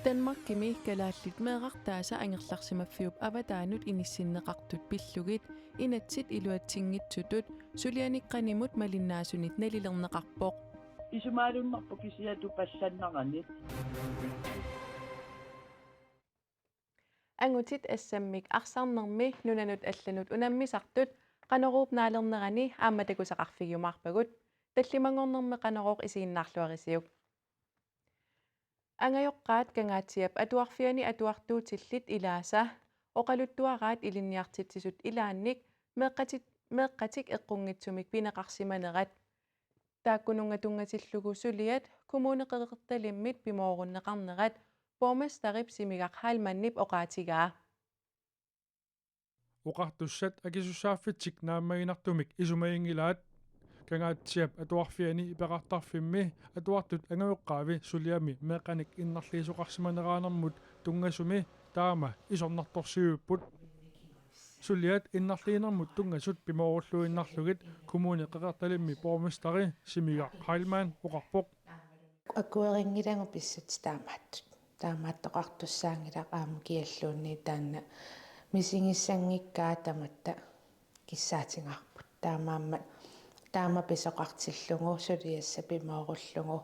Danmark kimi kalaallit meeqartaasa angerlarsimaffiup avataanut inissinneqartut pillugit inatsit iluatsingitsutut sulianiqqanimut malinnaasunit nalilerneqarpoq isumaalunnerpu kisiatu pallannaranit angutit assammik arsarnermi nunanut allanut unammisartut qaneruup naalernerani aamatakusaqarfigumarpagut tallimangornerme qaneruuq isiinnaarluarisiuk angajoqqaat kangaatiap atuarfiani atuartuutillit ilaasa oqaluttuaraat ilinniartitsisut ilaannik meeqqatik eqqungitsumik pineqarsimanerat taakkunungatungatillugu suliat kumuuneqeqertalimmit pimoorunneqarnerat bormastarip simigaq haalmannip oqaatigaa oqartussat akisussaaffitsik naammaginartumik isumaingilaat kangaatiap atuarfiani ipeqartarfimmi atuartut angajoqqaavi suliami meeqqanik innarliisoqarsimaneraanarmut tungasumi taama isornartorsiupput suliat innarliinermut tungasut pimoorulluinnarlugit kumuuni qeqertalimmi bormastari simigaq haalmaan oqarpoq аккуэриннгилагу писсат таамааттоқартуссаангилақ аама киаллуунни таанна мисигиссангиккаа таматта киссаатингаарпут таама писоқартиллугу сулиасса пимооруллугу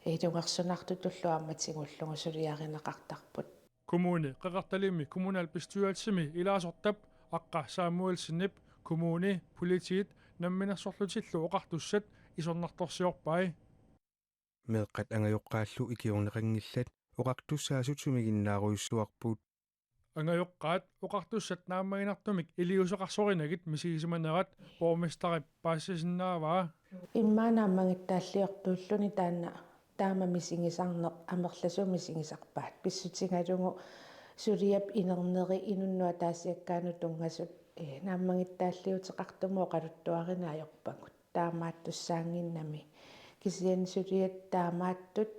илунгерсунартутуллу ааматингуллугу сулиаринеқартарпут kumuuni qeqertalimmi kommunal bestyrelsemi ilaasортап аққа саамуэлсиннип kumuuni politiit намминерсорлутиллу oqartussat исорнарторсиорпай meeqqat angajoqqaallu ikiorneqanngillat oqartussaasut sumiginnaaruissuarpuut angajoqqaat oqartussat naammaginartumik iliuseqarsorinagit misigisimanarat bormestarip paassisinnaavaa иммаанааммагиттааллиортууллуни таама мисигисарнеқ амерласу мисигисарпаат писсутингалугу сулиап инернери инуннуа таасиаккаану тунгасут нааммагиттааллиутеқартуму оқалуттуаринаajorpagут таамааттуссаангиннами кисиан сулиат таамааттут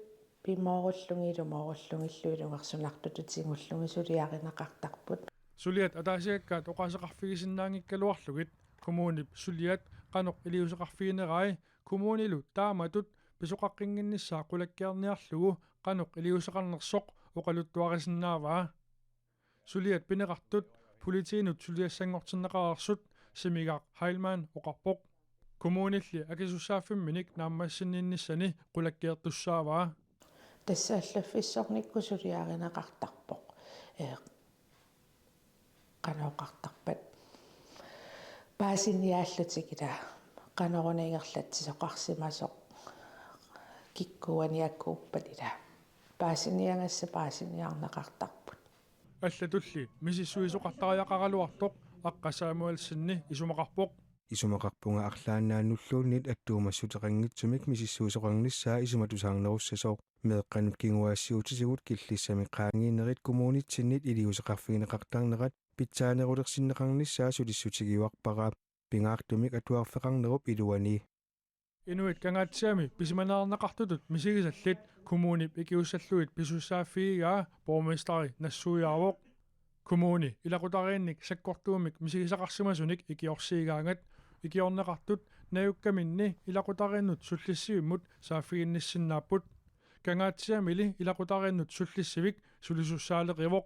пимооруллунгилумооруллунгиллуилунгерсунартутутингуллуги сулиаринеқартарпут suliat ataasiakkaat oqaseqarfigisinnaangikkaluarlugit kumuunip suliat qaноq iliuseqarfiginerai kumuunilu taamatut pisoqaqqinginnissaa qulakkiarniarlugu qaноq iliuseqarnersoq oqaluttuarisinnaavaa suliat pineqartut politiinut suliassangortinneqararsut simigaq haalmaan oqarpoq kumuunilli akisussaaffimminik naammassinniinnissani qulakkiartussaavaa тассааллаффиссорникку сулиаринеқартарпоқ канаоқартарпат паасинниааллутикила канорунигерлатсисоқарсимасоқ киккуаниаккууппалила паасинниангасса паасинниарнеқартарпут аллатулли мисиссуисоқартариақаралуартоқ аққасаамуалсинни исумақарпоқ исумақарпунга арлааннааннуллууннит аттуумассутеқангитсумик мисиссуисоқангнissaa исуматусаарнеруссасоо meeqqanut kinguassiutисигут киллиссами qaangiinerit kommunitsinit iliuseqarfigineqartarnerat pitsaanerulersinneqarnissaa sulissutigиуарпараа pingaartumik atuarfeqarnerup iluani inuit kangatsiami pisimanaarneqartutut misigisallit kumuunip ikiussalluit pisussaafiigaa bormestari nassuiaavoq kumuuni ilaqutariinnik sakkortuumik misigisaqarsimasunik ikiorsiigaangat ikiorneqartut najukkaminni ilaqutariinnut sullissivimmut saaffiginnissinnaapпут kangatsiamili ilaqutariinnut sullissivik sulisussaalerivоq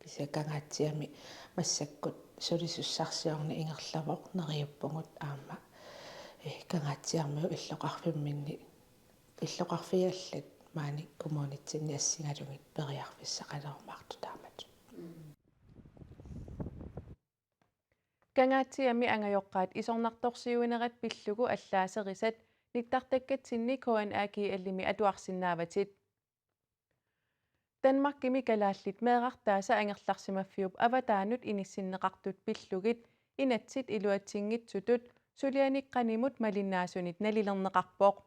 писакангаатсиами массаккут сулисуссарсиорни ингерлавоқ нериуппугут аама кангаатсиармиу иллоқарфиаллат маани коммунитсинни ассигалугит периарфиссақалермаарту таамат kangaatiami angajoqqaat isornartorsiuinerat pillugu allaaserisat nittартаккатсинни KNAG allimi atuarsinnaavatit Danmark kimi kalaallit meeqartaasa angerlarsimaffiup avataanut inissinneqartut pillugit inatsit iluatsingitsutut sulianiqqanimut malinnaasunit nalilerneqarpoq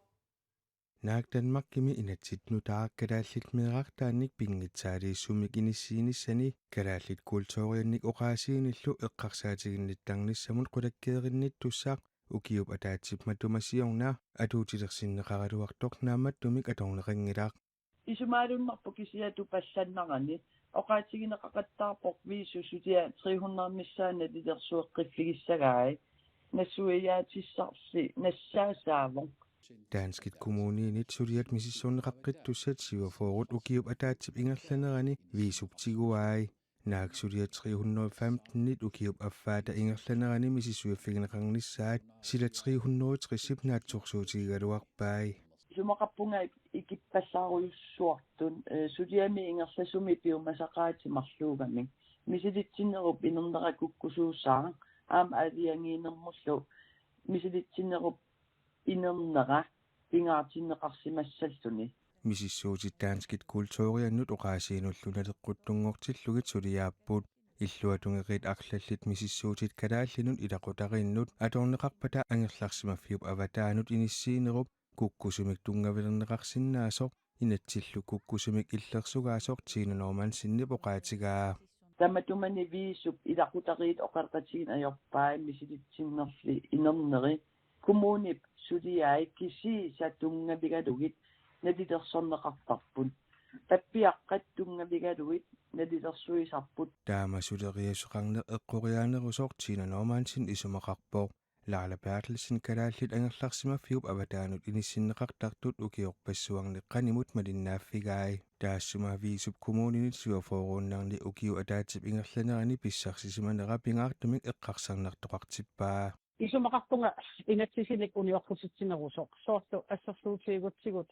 naak Danmark kimi inatsit nutaaqkalaallit meeqartaannik pingitsaaliissumik inissiinissani kalaallit kultuuriannik oqaasiinillu eqqarsaatiginnittarnissamut qulakkeerinnit tussaaq ukiup ataatsip matumasiornaa atuutilersinneqaraluartoq naammattumik atorneqangilaaq isumaalunnerpu kisiatu pallannaranit oqaatigineqaqattaarpoq viisusutia 300 missaana lidersueqqiffigissagai nassuiyaatissarsi nassaasaavon Danskit kommuninit suliat misissuunneqaqqittussat sivafoorut ukiup ataatsip ingerlanerani viisuptiguai. Naak suliat 315 ukiup affaata ingerlanerani misissuiffigineqarnissaat sila 330 naatsorsuutigigaluarpai. Sumaqappunga ikippallaaruйuссуартун сулиами ингерласуми пиумасақаатимарлуугами мисилитсинеруп инернеракуккусууссаа аама алиангиинермуллу мисилитсинеруп инернера пингаартиннеқарсимассаллуни Misissuutit Danskit kultuuriannut oqaasiinullunateqquttunngortillugit suliaappuut illuatungeqit aqlallit misissuutit kalaallinut ilaqutarinnut atorneqarpata angerlarsimaffiup avataanut inissiinerup kukkusumik tungavilerneqarsinnaasoq inatsillu kukkusumik illersugaasоq tiinanorman sinnipoqaatigaa таматумани виисуп илақутариит оқартатигин ajorpaa мисилитсиннерли инернери коммунип сулиаи киси сатунгавигалугит налилерсорнеқартарпут таппиаққат тунгавигалугит налилерсуисарпут таамасулериасоқарне эққориаанерусоқ tiinanormansin исумақарпоқ Laala Bertelsen kalaallit angerlarsimaffiup avataanut inissinnеқартартут укиорпассуарнеққанимут малиннааффигаи таассума виисуп коммуунинит сиуафоорууннарни укиу атаатип ингерланерани писсарсисиманера пингаартумик эққарсарнартоқартиппаа исумақарпунга ингатсисилик униорпуситсинерусоқ соорту ассерсуутигутсигут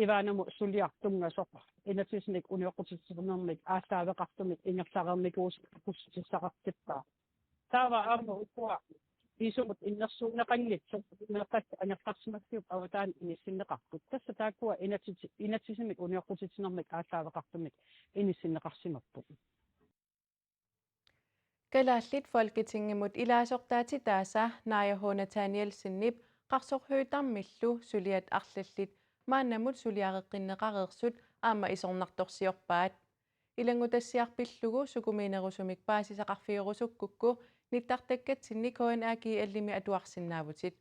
иваанаму сулиартунгасоқ ингатсисилик униорпуситсинермик аасаавеқартумик ингерларерникуус пуссисақартиппаа таава аама укуа исумут иннерсуунеқангитсоқ меқат анертарсимассиуп аватаан иниссиннеқарпут тасса тааккуа инатсисимик униорпуситсинермик аасаавеқартумик иниссиннеқарсимаппут Kalaallit Folketingemut ilaasорtaati taasa Naaja Nathanielsinnip qarsorhuutarmillu suliat arlallit maannamut suliareqqinneqareersut aama isornartorsiorpaat ilangutassiarpillugu sukumiinerusumik paasisaqarfiurusukkukku nittartakkatinni KNAG allimi atuarsinnaavutit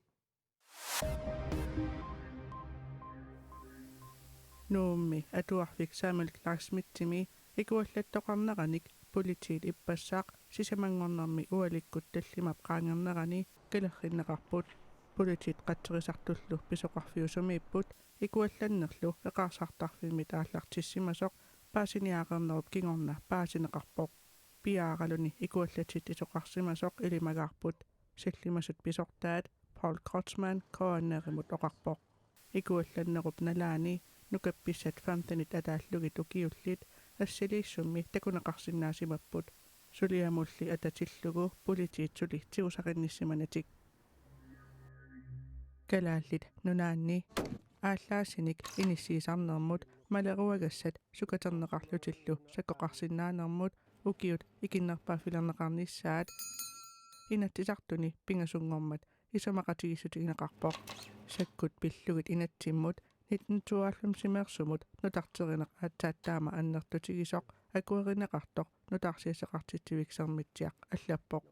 Nuummi atuarfik Samuel Clark-Smithimi ikuallattoqarneranik politiit ippassaq sisamangornermi ualikkut tallimap qaangernerani kalerrinneqarput politiit qatterisartullu pisoqarfiusumiipput ikuallannerlu eqarsartarfimit aallartissimasoq paasiniaaqernerup kingorna paasineqarpoq piaaraluni ikuallatit isoqarsimasoq ilimagaarput sallimasut pisortaat Paul Kreutzmann koannerimut oqarpoq ikuallannerup nalaani nukappissat famtanit ataallugit ukiullit assiliissummi takuneqarsinnaasimapпут suliamulli atatillugu politiitsuli tiusaqinnissimanatik kalaallit nunaanni ааllaasinik inissiisarnermut maleruagassat sukaterneqarlutillu sakkoqarsinnaanermut ukiut ikinnerpaafilerneqarnissaat inattisartuni pingasungormat isomaqatigisutigineqarpoq sakkut pillugit inatsimmut 1992 nutarterineq aatsaattaama annertutigisoq akuerineqartoq nutarsiasseqartittiviksermitsiaq allappoq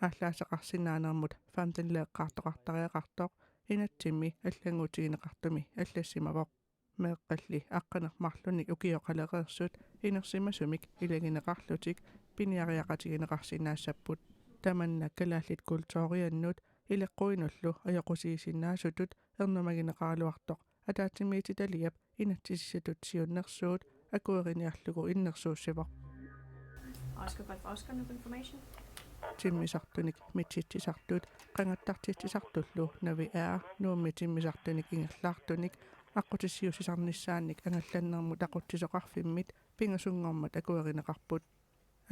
ааллаасеқарсинааnermut famtanleeqqaartoqartariaqartoq inatsimmi аллангутигинеқартуми аллассимавоқ меэққалли аққанермарлуник укиоқалереерсут инерсимасумик илагинеқарлутик пиниариақатигинеқарсинаассаппут таманна калааллит култоорианнут илеққуинуллу аёқусигисиннаасутут ернумагинеқаралуартоқ атаатимиититалиап инатсисисатут сиуннерсуут акуериниарлугу иннерсууссивоқ тиммисартуник митситсисартут қангаттартитсисартуллу нави нуумми тиммисартуник ингерлаартуник аққутиссиусисарниссааник ангалланнермут ақутсисоқарфиммит пингасунгормат акуеринеқарпут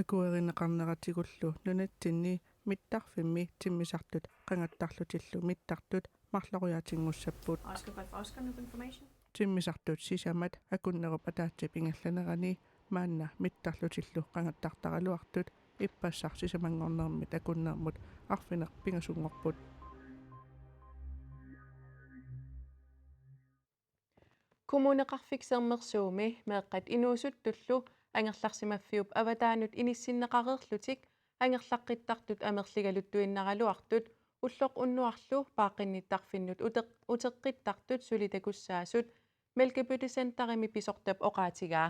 акуеринеқарнератигуллу нунатсинни миттарфимми тиммисартут қангаттарлутиллу миттартут марлоруяатингуссаппут тиммисартут сисамат акуннеруп атаатсип ингалланерани маанна миттарлутиллу қангаттартаралуартут иппассар сисамангорнермит акуннермут арфинеқ пингасунгорпут Kommuneqarfiksermersuumi meeqqat inuusuttullu angerlarsimaffiup avataanut inissinneqareerlutik angerlaqqittartut amerligaluttuinnaraluartut ulloq unnuarlu paaqinnitarfinnut uteqqittartut sulitakussaasut Mælkebøttecenterimi pisortap oqaatigaa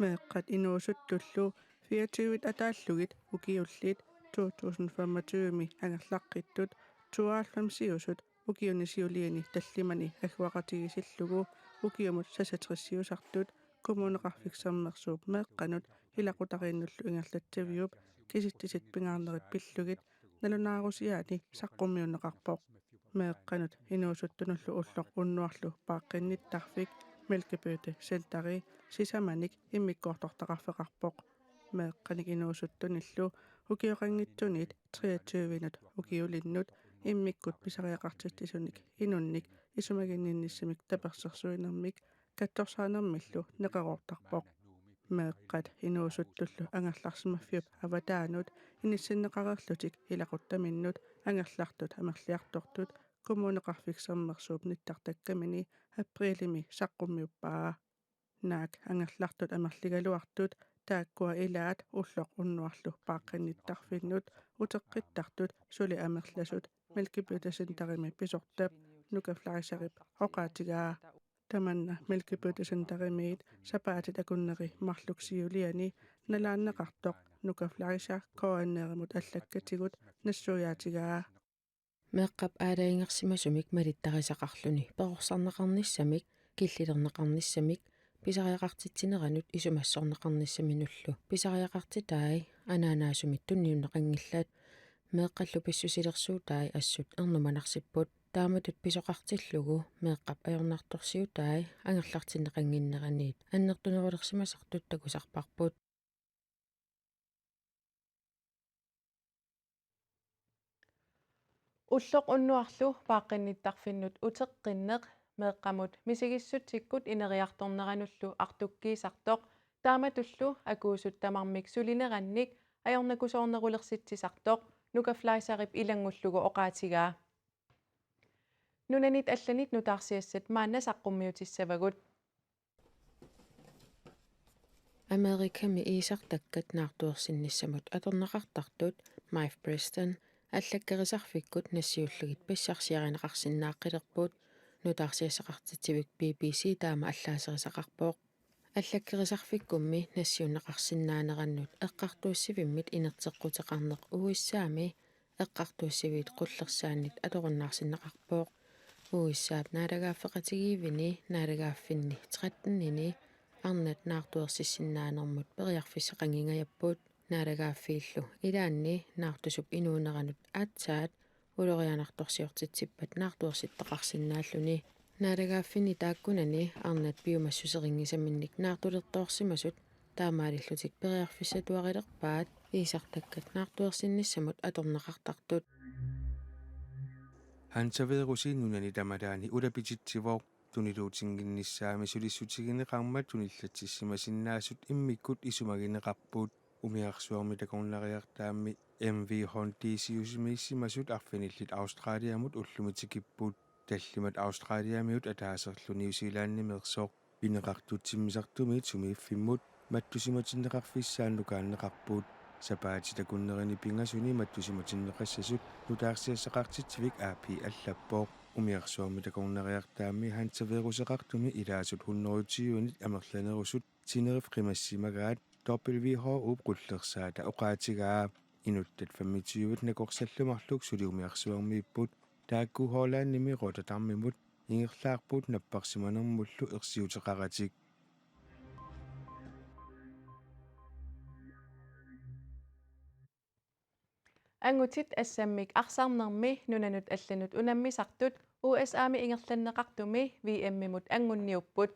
meeqqat inuusuttullu 24 ataallugit ukiullit 2025mi angerlaqqittut 92 siusut ukiunisiuliani tallimani agguaqatigisiillugu ukiumut sasatrissiusartut kommuneqarfiksermersuup meeqqanut ilaqutariinnullu ingerlattaviup kisittisit pingaarnerit pillugit nalunaarusiaani saqqummiunneqarpoq meeqqanut inuusuttunullu ulloq unnuarlu paaqqinnittарфик Mælkebøtte Centari sisamanik immikkoortortaqarfeqarpoq meeqqanik inuusuttunillu ukioqanngittunit 23-nut ukiulinnut immikkut pisariaqartissisunik inunnik isumaginninissimik tapersersuinermik kattorsaanermillu neqeroortarpoq meeqqat inuusuttullu angerlarsimaffiup avataanut inissinneqarerlutik ilaquttaminnut angerlartut amerliartortut kommuneqarfiksermersuup nittartakkamini априлими саққуммиуппаа наак ангерлартут амерлигалуартут тааккуа илаат уллоқ уннуарлу пааққинниттарфиннут утеққиттартут сули амерласут Mælkebøtte Centarimi писортап нукафларисарип оқаатигаа таманна Mælkebøtte Centarimiit сапаатит акуннери марлуксиулиани налааннеқартоқ нукафлариса коаннееримут аллаккатигут нассуяатигаа meeqqap aalaingersimasumik malittaqisaqarluni peqorsarneqarnissamik killilерneqarnissamik pisariaqartitsineranut isumassorneqarnissaminullu pisariaqartitaai anaanaasumit tunniunneqangillaat meeqqallu pissusilersuutaai assut ernumanarsipput taamatut pisoqartillugu meeqqap ajornaartorsiutaai angerlartinneqanginneraniit annertunerulersimasartut takusarparput уллоқ уннуарлу пааққинниттарфиннут утеққиннеқ меэққамут мисигиссутсиккут инериарторнерануллу артуккиисартоқ тааматуллу акуусут тамармик сулинеранник аёрнакусоорнерулерситсисартоқ нукафлаисарип илангуллугу оқаатигаа нунанит алланит нутаарсиассат маанна саққуммиутиссавагут Amerikami iisartakkat naartuersinnissamut atornaqartartut Mike Preston аллаккерисарфиккут нассиуллugit писсарсиаринеқарсиннааққилерпут нутаарсиассақартитсивик BBC таама аллаасерисақарпооқ аллаккерисарфиккумми нассиуннеқарсиннаанераннут эққартууссивиммит инертеққутеқарнеқ уиссаами эққартууссивит қуллерсааннит аторуннаарсиннеқарпооқ уиссаап наалагааффеқатигиивини наалагааффинни 13-нини арнат наартуерсиссиннаанермут периарфиссеқангингаяппут наалагааффииллу илаанни наартусуп инуунеранут аатсаат улорианарторсиортитсиппат наартуерситтеқарсинааллуни наалагааффини тааккунани арнат биумассусерингисаминник наартулерторсимасут таамаалиллутик периарфиссатуарилерпаат иисартаккат наартуерсинниссамут аторнеқартартут хансаверусиннунани тамалаани улапититсивоо тунилуутингиннissaами сулиссутигинеқармат туниллатсиссимасиннаасут иммиккут исумагинеқарпуут умиарсуарми такорнлариартаамми MV Hondisiusimiissimасут арфиниллит Австралиамут уллумитикиппут таллимат Австралиамиут атаасерлу Ньюзилааннимерсоо пинеқартутсиммисартумиит сумииффиммут маттусиматиннеқарфиссааннукааннеқарпуут сапаати такуннерини пингасуни маттусиматиннеқассасут нутаарсиассақартитсивик аапи аллаппоо умиарсуарми такорнлариартаамми хансаверусеқартуми илаасут 120-нит амерланерусут тинериф қимассимагаат WHO qullersaata oqaatigaa inuttat 25 nakorsallumarluk suliumiarsuarmiipput taakku hoolaannimi rotatarmimut ingerlaarput napparsimanermullu ersiuteqaratik ангутит ассаммик арсаарнерми нунанут алланут унаммисартут USA-ми ингерланнеқартуми VM-мимут ангунниуппут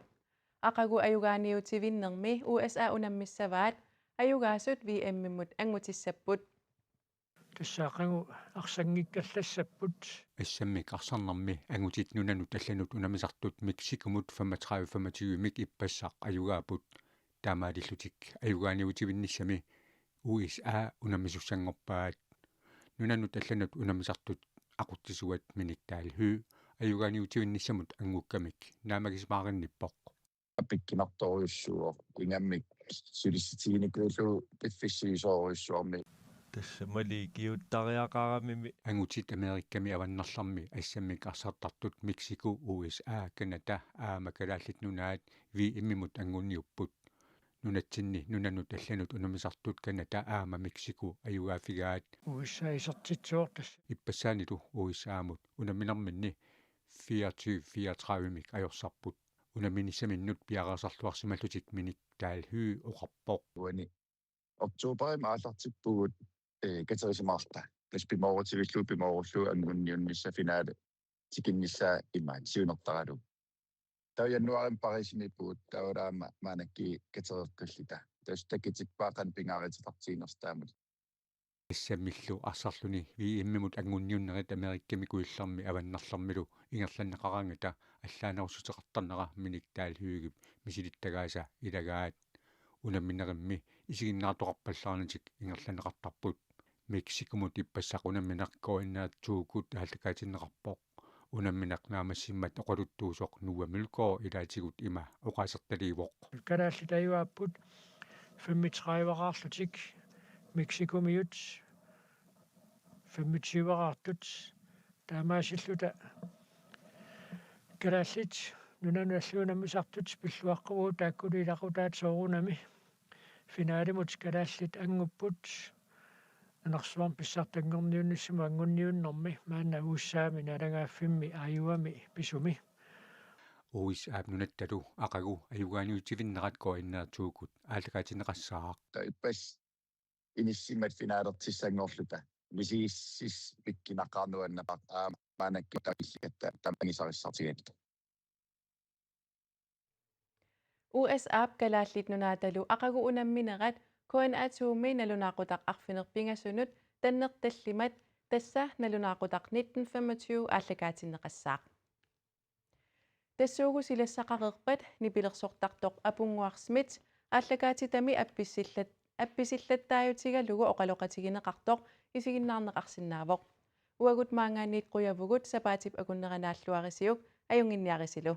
ақагу аюгааниутивиннерми USA унаммиссаваат аюгаасут VM-миммут ангутиссаппут тассаақангу арсангиккаллассаппут ассаммик арсарнарми ангутит нунанут алланут унамисартут Мексикумут 35-25 мик иппассаақ аюгаапут таамаалиллутик аюгааниутивинниссами USA унамисуссангорпаат нунанут алланут унамисартут aquttisuat minittaal hyy аюгааниутивинниссамут ангуккамик наамагисмааринниппоқ апиккинарторуйуссуо кунгаммик сулисситигиникуулу пиффиссуисооруйуссуарми тассамали киуттариақарамими ангутит америкками аваннарларми ассаммик арсартартут Мексику USA Канада аамакалааллит нунаат VM-мут ангунниуппут нунатсинни нунанут алланут унамисартут каната аама Мексику аюгаафигаат уиссаисертитсуортас иппассаанилу уисаамут унаминарминни 24-34 ajorсарпут унаминissaminnut piaqarsarluarsimallutik minik taalhyy oqarpoq уани октооберим аалартиппугут катерисимаарта тас пимоорутивиллуу ангунниуннисса финаале тикиннissаа имаан сиунертаралу таа януарим парисимиппугут таулаама маанакки катереққиллита тас таккитикпаақан пингааritaqartiinerstaamut иссаммиллу арсарлуни вииммимут ангунниуннерит америкками куилларми аваннарлармилу ингерланнеқарангата аллаанерусутеқартарнера миник таалхюигип мисилиттагааса илагаат унамминеримми исигиннаартоқарпаллаарнатик ингерланнеқартарпут мексикумут иппассақунамминақкоиннаатсуукут ааллакаатиннеқарпоқ унамминақнаамассиммат оқалуттуусоқ нуамилкоо илаатигут има оқаасерталивоқ канаалли таюааппут 35-аарlуtik Мексикумиут 25-аартут таамаасиллута канааллит нунануллуунаммисартут пиллуаққувуу тааккулилақутаат соорунами финаалимут канааллит ангуппут анарсуарм писсартангорниунниссума ангунниуннэрми маана уссаами налангааффимми ааюами писуми уис аапнунатталу ақагу аюгааниутивиннерат коиннаатуукут ааллакаатинеқассаақ таиппас иниссимат финаалертиссангорлута мисииссис пиккинаққарнуаннапақ маанакки таилликатта тамангисариссартигат USA kalaallit nunaatalu aqagu unamminerat koinaatuumi nalunaaqutaq arfinerpingasunut tannertallimat tassa nalunaaqutaq 1925 aallakaatinneqassaaq tassuugu silassaqareerpat nipilersortartoq apunguarsmit aallakaatitami appisillataajutigalogu oqaloqatigineqartoq isiginnaarneqarsinnaavoq uagut maangaanniit quyavugut sapaatip akunneranaalluarisiuk ajunginniarisilu